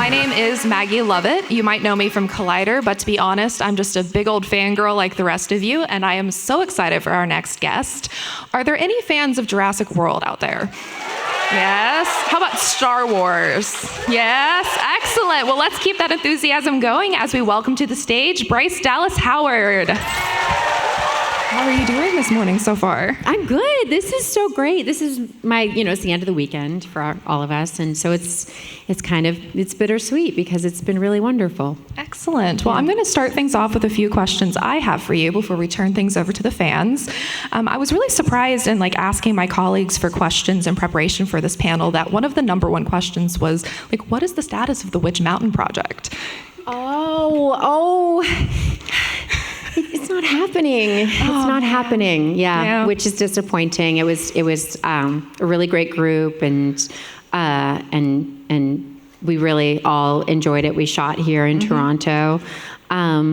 my name is Maggie Lovett. You might know me from Collider, but to be honest, I'm just a big old fangirl like the rest of you, and I am so excited for our next guest. Are there any fans of Jurassic World out there? Yes. How about Star Wars? Yes. Excellent. Well, let's keep that enthusiasm going as we welcome to the stage Bryce Dallas Howard. How are you doing this morning so far? I'm good. This is so great. This is my, it's the end of the weekend for all of us. And so it's bittersweet because it's been really wonderful. Excellent. Well, I'm going to start things off with a few questions I have for you before we turn things over to the fans. I was really surprised in asking my colleagues for questions in preparation for this panel that one of the number one questions was what is the status of the Witch Mountain project? Oh. It's not happening. It's not happening. Yeah, which is disappointing. It was a really great group, and we really all enjoyed it. We shot here in Toronto. But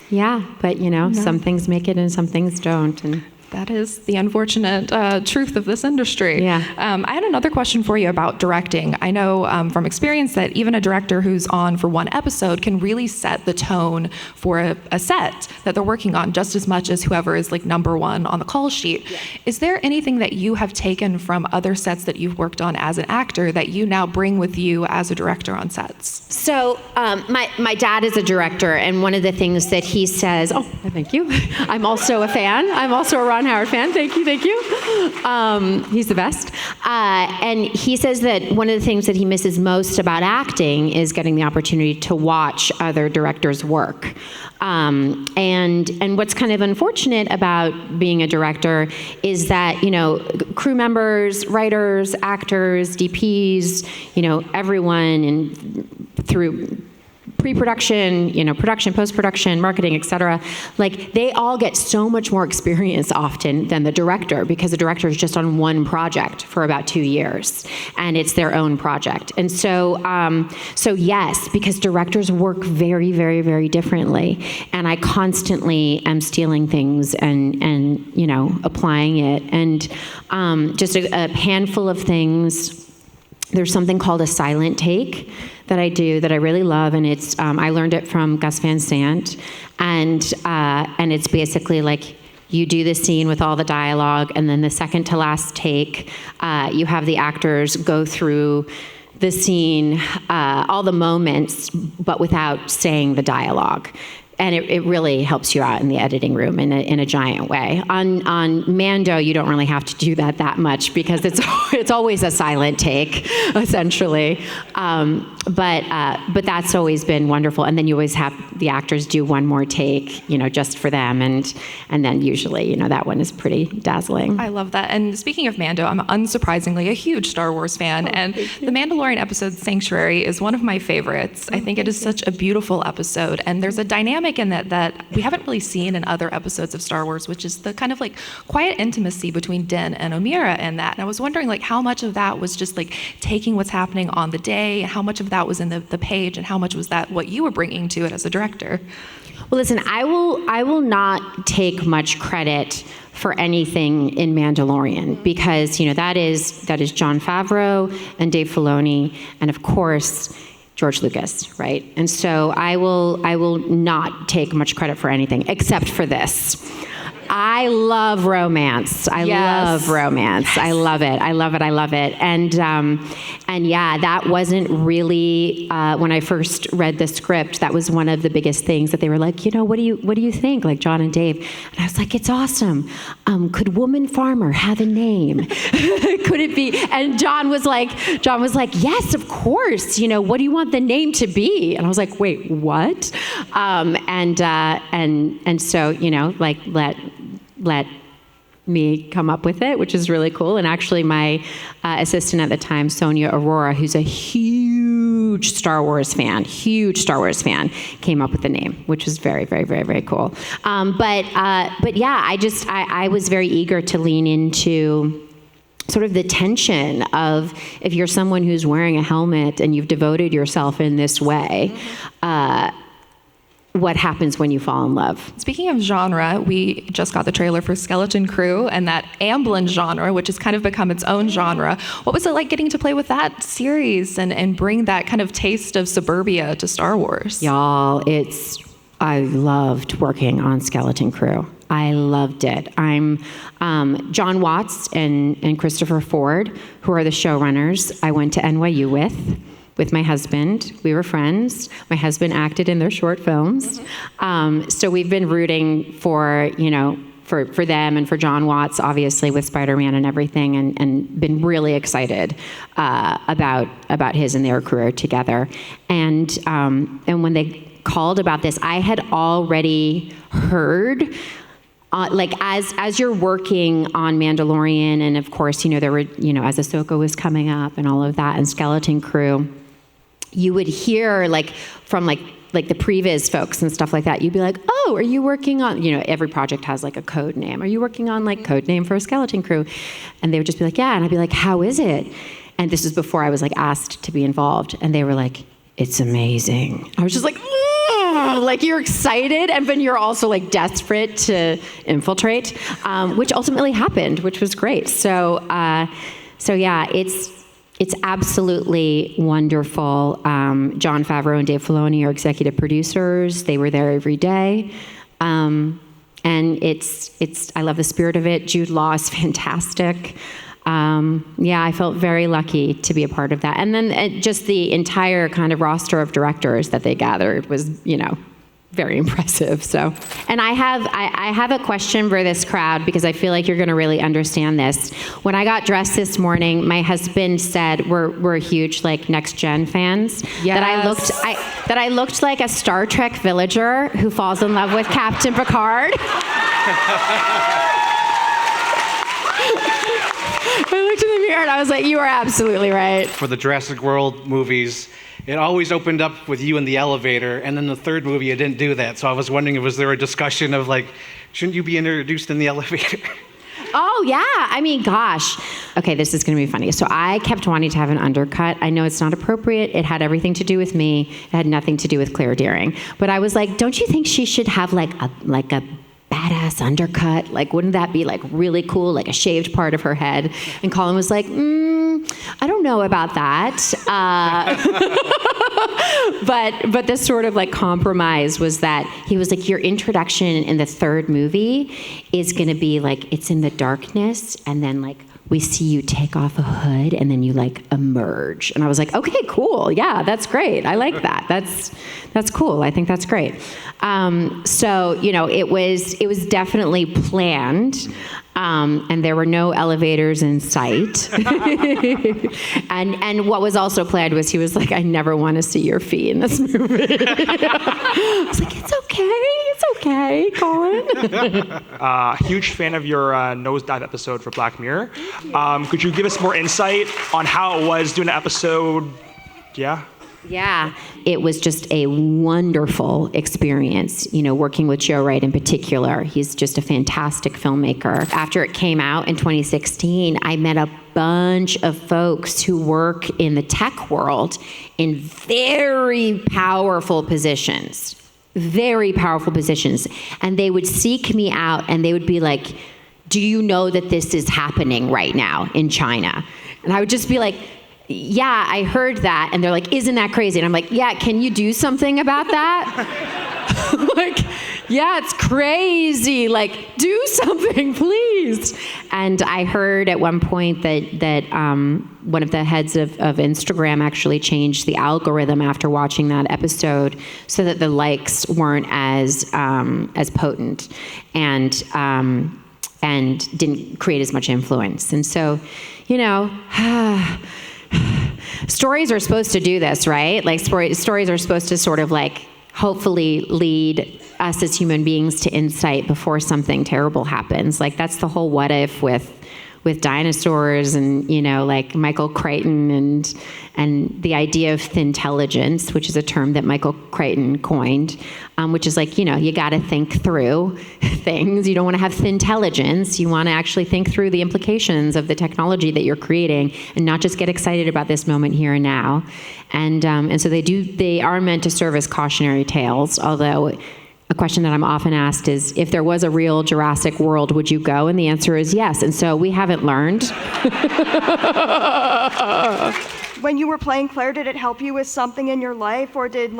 some things make it and some things don't. And that is the unfortunate truth of this industry. Yeah. I had another question for you about directing. I know from experience that even a director who's on for one episode can really set the tone for a set that they're working on just as much as whoever is number one on the call sheet. Yeah. Is there anything that you have taken from other sets that you've worked on as an actor that you now bring with you as a director on sets? So my dad is a director, and one of the things that he says, thank you. I'm also a fan. I'm also a Ron Howard fan. Thank you. He's the best. And he says that one of the things that he misses most about acting is getting the opportunity to watch other directors work. And what's kind of unfortunate about being a director is that, crew members, writers, actors, DPs, everyone through pre-production, production, post-production, marketing, et cetera, they all get so much more experience often than the director, because the director is just on one project for about 2 years, and it's their own project. And so yes, because directors work very, very, very differently, and I constantly am stealing things and applying it, and just a handful of things. There's something called a silent take that I do that I really love, and it's I learned it from Gus Van Sant, and it's basically you do the scene with all the dialogue, and then the second to last take, you have the actors go through the scene, all the moments, but without saying the dialogue. And it really helps you out in the editing room in a giant way. On Mando, you don't really have to do that much because it's always a silent take, essentially. But that's always been wonderful. And then you always have the actors do one more take, just for them, and then usually, that one is pretty dazzling. I love that. And speaking of Mando, I'm unsurprisingly a huge Star Wars fan, and the Mandalorian episode Sanctuary is one of my favorites. I think it is such a beautiful episode, and there's a dynamic in that we haven't really seen in other episodes of Star Wars, which is the kind of quiet intimacy between Din and Omira in that. And I was wondering how much of that was just taking what's happening on the day, and how much of that was in the page, and how much was that what you were bringing to it as a director? Well, listen, I will not take much credit for anything in Mandalorian, because that is Jon Favreau and Dave Filoni, and of course George Lucas, right? And so I will not take much credit for anything except for this. I love romance. I love romance. Yes. I love it. And yeah, that wasn't really when I first read the script. That was one of the biggest things that they were like, what do you think? John and Dave. And I was like, it's awesome. Could Woman Farmer have a name? Could it be? And John was like, yes, of course. What do you want the name to be? And I was like, wait, what? And so let me come up with it, which is really cool. And actually my assistant at the time, Sonia Aurora, who's a huge Star Wars fan, came up with the name, which was very, very, very, very cool. But yeah, I was very eager to lean into sort of the tension of, if you're someone who's wearing a helmet and you've devoted yourself in this way, what happens when you fall in love. Speaking of genre, we just got the trailer for Skeleton Crew and that Amblin genre, which has kind of become its own genre. What was it like getting to play with that series and bring that kind of taste of suburbia to Star Wars? Y'all, I loved working on Skeleton Crew. I loved it. I'm John Watts and Christopher Ford, who are the showrunners, I went to NYU with my husband. We were friends. My husband acted in their short films. So we've been rooting for them and for John Watts, obviously, with Spider-Man and everything, and been really excited about his and their career together. And when they called about this, I had already heard, as you're working on Mandalorian, and of course, there were, as Ahsoka was coming up and all of that, and Skeleton Crew, you would hear from the previs folks and stuff like that. You'd be like, oh, are you working on, every project has a code name. Are you working on code name for a Skeleton Crew? And they would just be like, yeah. And I'd be like, how is it? And this was before I was asked to be involved. And they were like, it's amazing. I was just like, you're excited, and then you're also desperate to infiltrate, which ultimately happened, which was great. So yeah, it's absolutely wonderful. Jon Favreau and Dave Filoni are executive producers. They were there every day. And I love the spirit of it. Jude Law is fantastic. I felt very lucky to be a part of that. And then just the entire kind of roster of directors that they gathered was, very impressive. So, and I have a question for this crowd, because I feel like you're going to really understand this. When I got dressed this morning, my husband said we're huge Next Gen fans. Yes. That I looked like a Star Trek villager who falls in love with Captain Picard. I looked in the mirror and I was like, you are absolutely right. For the Jurassic World movies, it always opened up with you in the elevator, and then the third movie, it didn't do that. So I was wondering, was there a discussion of shouldn't you be introduced in the elevator? Oh, yeah. I mean, gosh. Okay, this is going to be funny. So I kept wanting to have an undercut. I know it's not appropriate. It had everything to do with me. It had nothing to do with Claire Dearing. But I was like, don't you think she should have a badass undercut? Wouldn't that be really cool, a shaved part of her head? And Colin was like, I don't know about that. But this sort of compromise was that he was like, your introduction in the third movie is going to be it's in the darkness, and then we see you take off a hood, and then you emerge. And I was like, okay, cool. Yeah, that's great. I like that. That's cool. I think that's great. So, it was definitely planned. And there were no elevators in sight. and what was also planned was he was like, I never want to see your feet in this movie. I was like, it's okay, Colin. Huge fan of your nosedive episode for Black Mirror. Could you give us more insight on how it was doing an episode? Yeah. Yeah, it was just a wonderful experience, working with Joe Wright in particular. He's just a fantastic filmmaker. After it came out in 2016, I met a bunch of folks who work in the tech world in very powerful positions. And they would seek me out and they would be like, do you know that this is happening right now in China? And I would just be like, yeah, I heard that. And they're like, isn't that crazy? And I'm like, yeah, can you do something about that? Yeah, it's crazy. Do something, please. And I heard at one point that one of the heads of Instagram actually changed the algorithm after watching that episode so that the likes weren't as potent and didn't create as much influence. And so, stories are supposed to do this, right? Stories are supposed to sort of hopefully lead us as human beings to insight before something terrible happens. That's the whole what if with with dinosaurs and, like Michael Crichton and the idea of thintelligence, which is a term that Michael Crichton coined, which is like, you got to think through things. You don't want to have thintelligence. You want to actually think through the implications of the technology that you're creating and not just get excited about this moment here and now. And so they are meant to serve as cautionary tales, although a question that I'm often asked is, if there was a real Jurassic World, would you go? And the answer is yes. And so we haven't learned. When you were playing Claire, did it help you with something in your life, or did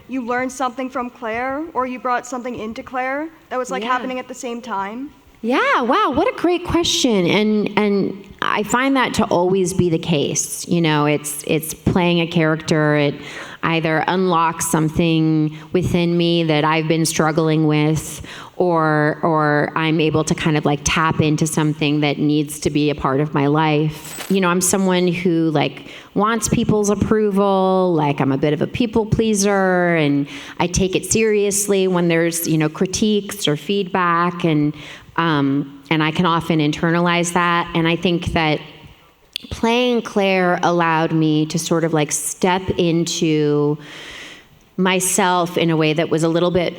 you learn something from Claire, or you brought something into Claire that was happening at the same time? Yeah, wow, what a great question. And I find that to always be the case. It's playing a character. It either unlocks something within me that I've been struggling with, or I'm able to kind of tap into something that needs to be a part of my life. I'm someone who wants people's approval. I'm a bit of a people pleaser, and I take it seriously when there's critiques or feedback, and I can often internalize that. And I think that playing Claire allowed me to sort of step into myself in a way that was a little bit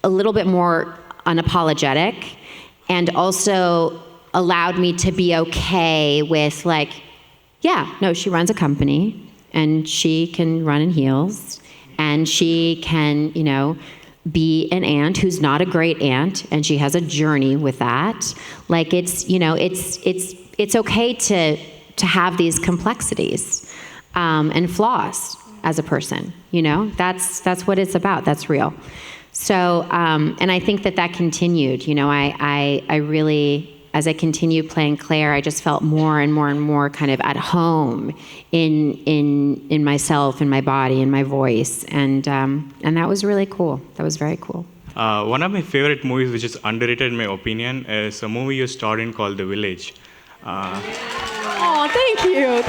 more unapologetic, and also allowed me to be okay with she runs a company and she can run in heels and she can, be an aunt who's not a great aunt, and she has a journey with that. It's okay to have these complexities and flaws as a person. That's what it's about. That's real. So, and I think that continued. I really, as I continued playing Claire, I just felt more and more and more kind of at home in myself, in my body, in my voice, and that was really cool. That was very cool. One of my favorite movies, which is underrated in my opinion, is a movie you starred in called The Village. Oh, thank you.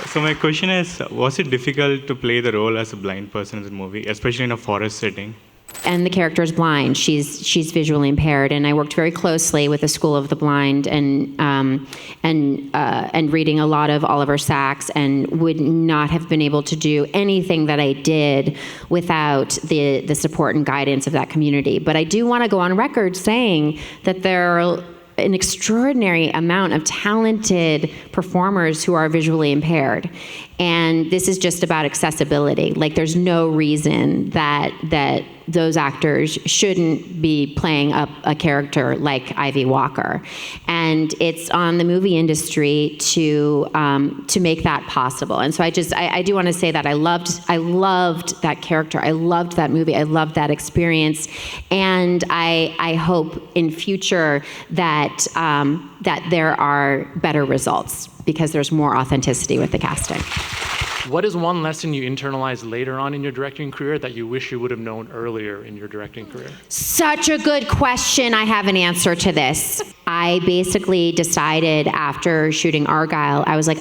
So my question is, was it difficult to play the role as a blind person in the movie, especially in a forest setting? And the character is blind. She's visually impaired, and I worked very closely with the School of the Blind and reading a lot of Oliver Sacks, and would not have been able to do anything that I did without the support and guidance of that community. But I do want to go on record saying that there are an extraordinary amount of talented performers who are visually impaired. And this is just about accessibility. There's no reason that those actors shouldn't be playing a character like Ivy Walker. And it's on the movie industry to make that possible. And so I do want to say that I loved that character. I loved that movie. I loved that experience. And I hope in future that there are better results, because there's more authenticity with the casting. What is one lesson you internalized later on in your directing career that you wish you would have known earlier in your directing career? Such a good question. I have an answer to this. I basically decided after shooting Argyle, I was like,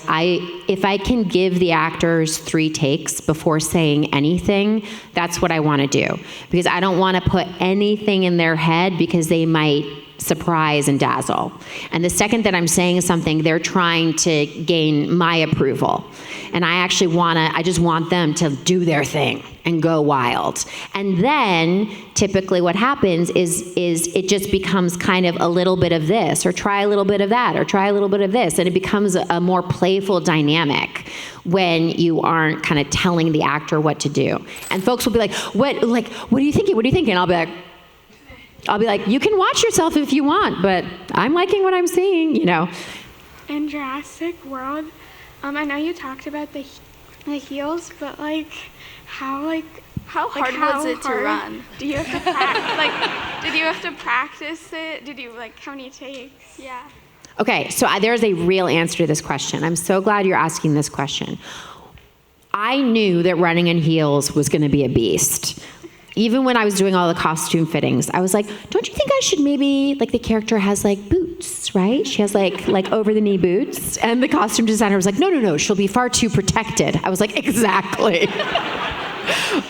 if I can give the actors 3 takes before saying anything, that's what I want to do. Because I don't want to put anything in their head, because they might surprise and dazzle. And the second that I'm saying something, they're trying to gain my approval. And I just want them to do their thing and go wild. And then typically what happens is it just becomes kind of a little bit of this, or try a little bit of that, or try a little bit of this. And it becomes a more playful dynamic when you aren't kind of telling the actor what to do. And folks will be like, what do you think? What do you think? And I'll be like, you can watch yourself if you want, but I'm liking what I'm seeing, In Jurassic World, I know you talked about the heels, but how hard was it to run? Do you have to practice? Did you have to practice it? Did you how many takes? Yeah. Okay, so there's a real answer to this question. I'm so glad you're asking this question. I knew that running in heels was going to be a beast. Even when I was doing all the costume fittings, I was like, don't you think I should maybe, the character has boots, right? She has over the knee boots. And the costume designer was like, no, she'll be far too protected. I was like, exactly.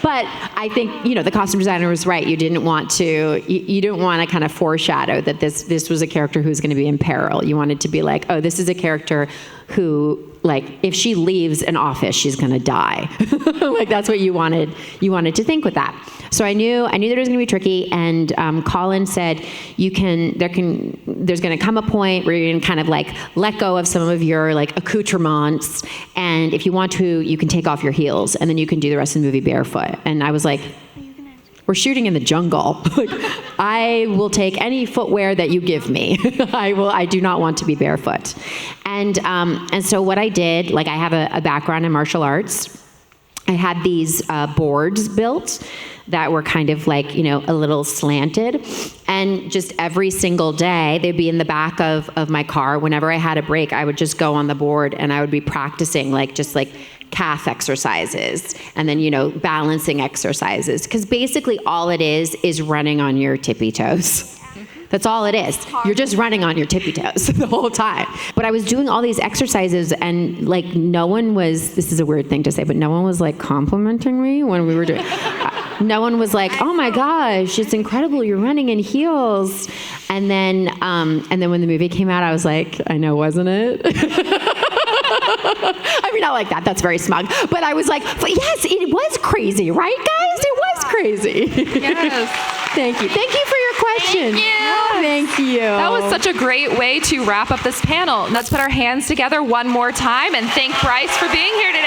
But I think, the costume designer was right. You didn't want to kind of foreshadow that this was a character who's going to be in peril. You wanted to be like, oh, this is a character who, like, if she leaves an office, she's going to die. Like, that's what you wanted to think with that. So I knew that it was going to be tricky, and Colin said, there's going to come a point where you're going to kind of like let go of some of your like accoutrements, and if you want to, you can take off your heels, and then you can do the rest of the movie barefoot. And I was like, we're shooting in the jungle. Like, I will take any footwear that you give me. I do not want to be barefoot. And so what I did, like, I have a background in martial arts. I had these boards built that were kind of like, a little slanted. And just every single day, they'd be in the back of my car. Whenever I had a break, I would just go on the board and I would be practicing just calf exercises and then, balancing exercises. Because basically all it is running on your tippy toes. That's all it is. You're just running on your tippy toes the whole time. But I was doing all these exercises and like no one was, this is a weird thing to say, but no one was like complimenting me when we were doing no one was like, oh my gosh, it's incredible, you're running in heels. And then when the movie came out, I was like, I know, wasn't it? I mean, not like that. That's very smug. But I was like, but yes, it was crazy, right, guys? It was crazy. Yes. Thank you. Thank you for your question. Thank you. Thank you. That was such a great way to wrap up this panel. Let's put our hands together one more time and thank Bryce for being here today.